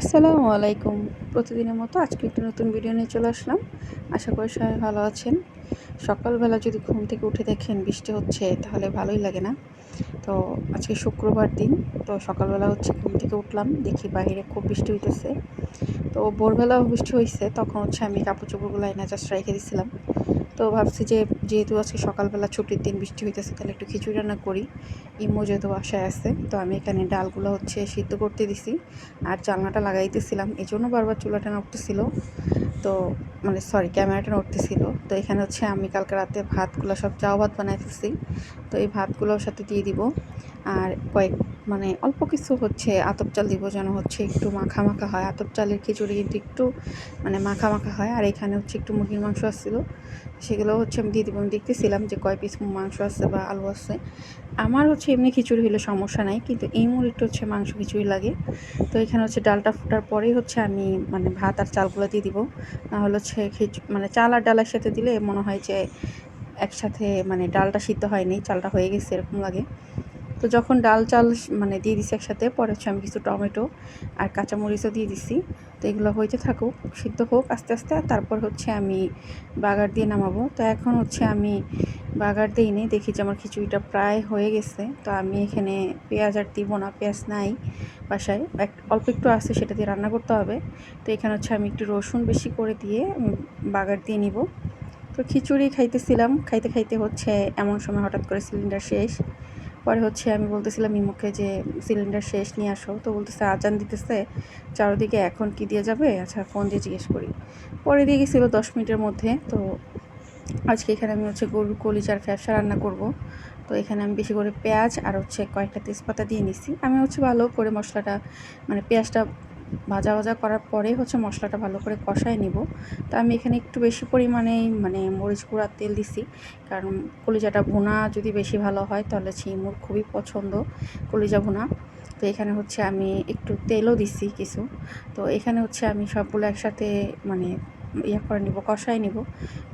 আসসালামু আলাইকুম। প্রতিদিনের মতো আজকে একটা নতুন ভিডিও নিয়ে চলে আসলাম। আশা করি সবাই ভালো আছেন। সকালবেলা যদি ঘুম থেকে উঠে দেখেন বৃষ্টি হচ্ছে তাহলে ভালোই লাগে না? তো আজকে শুক্রবার দিন। তো সকালবেলা ঘুম থেকে উঠলাম, দেখি বাহিরে খুব বৃষ্টি হইতেছে। তো ভোরবেলাও বৃষ্টি হইছে, তখন আমি কাপড়-চোপড়গুলো এনে জাস্ট রেখে দিছিলাম। তো ভাবছি যে যেহেতু আজকে সকালবেলা ছুটির দিন, বৃষ্টি হইতেছে, তাহলে একটু খিচুড়ি রান্না করি। ইমো যেহেতু বাসায় আছে, তো আমি এখানে ডালগুলো সিদ্ধ করতে দিছি আর জানলাটা লাগাইতেছিলাম, এই জন্য বারবার চুলাটা নড়তেছিল। তো মানে সরি, ক্যামেরাটা নড়তেছিল। তো এখানে আমি কালকে রাতে ভাতগুলো সব চাউ ভাত বানাই ফেলছি। তো এই ভাতগুলোর সাথে দিয়ে দিব আর অল্প কিছু আতপ চাল দিব, যেন একটু মাখা মাখা হয়। আতপ চালের খিচুড়ি কিন্তু একটু মাখা মাখা হয়। আর এখানে একটু মুরগির মাংস আসছিল, সেগুলো আমি দিয়ে দিব। আমি দেখতেছিলাম যে কয় পিস মাংস আছে বা আলু আছে। আমার এমনি খিচুড়ি হলে সমস্যা নাই, কিন্তু এই মুহূর্তে মাংস খিচুড়ি লাগে। তো এখানে ডালটা ফোটার পরেই আমি ভাত আর চালগুলো দিয়ে দিব। নাহলে চাল আর ডালের সাথে দিলে মনে হয় যে একসাথে ডালটা সিদ্ধ হয়নি, চালটা হয়ে গেছে এরকম লাগে। তো যখন ডাল চাল দিয়ে দিছি একসাথে, পরে আমি কিছু টমেটো আর কাঁচামরিচও দিয়ে দিছি। তো এগুলো হইতে থাকুক, সিদ্ধ হোক আস্তে আস্তে। আর তারপর আমি বাগার দিয়ে নামাবো। তো এখন আমি বাগার দিইনি, দেখি যে আমার খিচুড়িটা প্রায় হয়ে গেছে। তো আমি এখানে পেঁয়াজ আর দিব না, পেঁয়াজ নাই বাসায়, অল্প একটু আছে, সেটা দিয়ে রান্না করতে হবে। তো এখানে আমি একটু রসুন বেশি করে দিয়ে বাগার দিয়ে নিব। তো খিচুড়ি খাইতেছিলাম, খাইতে খাইতে এমন সময় হঠাৎ করে সিলিন্ডার শেষ। পরে আমি বলতেছিলাম ইমুকে যে সিলিন্ডার শেষ, নিয়ে আসো। তো বলতেছে আজান দিতেছে চারদিকে, এখন কি দিয়ে যাবে? আচ্ছা, ফোন দিয়ে জিজ্ঞেস করি। পরে দিয়ে গেছিলো 10 মিনিটের মধ্যে। তো আজকে এখানে আমি গরুর কলিজার ফ্যাপসা রান্না করব। তো এখানে আমি বেশি করে পেঁয়াজ আর কয়েকটা তেজপাতা দিয়ে নিছি। আমি ভালো করে মশলাটা পেঁয়াজটা ভাজা ভাজা করার পরে মশলাটা ভালো করে কষায় নিব। তো আমি এখানে একটু বেশি পরিমাণেই মরিচ গুঁড়ার তেল দিছি, কারণ কলিজাটা ভুনা যদি বেশি ভালো হয় তাহলে ইমুর খুবই পছন্দ কলিজা ভুনা। তো এখানে আমি একটু তেলও দিছি কিছু। তো এখানে আমি সবগুলো একসাথে ইয়া করে নিব, কষায় নিব।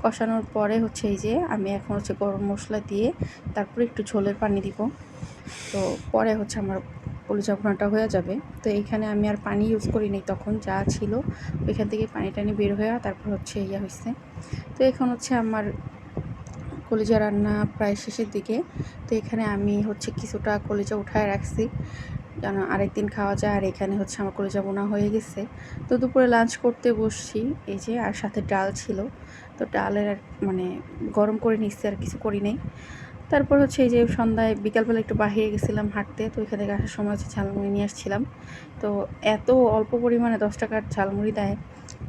কষানোর পরে এই যে আমি এখন গরম মশলা দিয়ে তারপরে একটু ঝোলের পানি দিব। তো পরে আমার কলিজা ভুনাটা হয়ে যাবে। তো এখানে আমি আর পানি ইউজ করিনি, তখন যা ছিল ওইখান থেকে পানি টানি বের হয়ে তারপর ইয়া হয়েছে। তো এখন আমার কলিজা রান্না প্রায় শেষের দিকে। তো এখানে আমি কিছুটা কলিজা উঠায় রাখছি, যেন আরেকদিন খাওয়া যায়। আর এখানে আমার কলিজা বোনা হয়ে গেছে। তো দুপুরে লাঞ্চ করতে বসছি, এই যে, আর সাথে ডাল ছিল। তো ডালের গরম করে নিচ্ছি, আর কিছু করি নাই। তারপর এই যে সন্ধ্যায় বিকালবেলা একটু বাহিরে গেছিলাম হাঁটতে। তো এখান থেকে আসার সময় ঝালমুড়ি নিয়ে আসছিলাম। তো এত অল্প পরিমাণে 10 টাকার ঝালমুড়ি দেয়।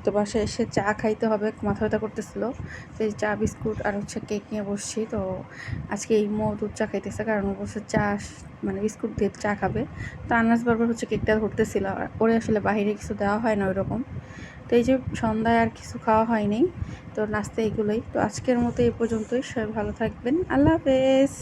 তো বাসায় এসে চা খাইতে হবে, মাথা ব্যথা করতেছিল। তো এই চা বিস্কুট আর কেক নিয়ে বসছি। তো আজকে ইমো দুধ চা খাইতেছে, কারণ ও বলছে চা বিস্কুট দিয়ে চা খাবে। তো আনাজ বারবার কেকটা ধরতেছিল, ওরে আসলে বাহিরে কিছু দেওয়া হয় না ওইরকম। তো এই যে সন্ধ্যায় আর কিছু খাওয়া হয়নি, তো নাস্তা এগুলোই। তো আজকের মতো এই পর্যন্তই। সবাই ভালো থাকবেন, আল্লাহ হাফেজ।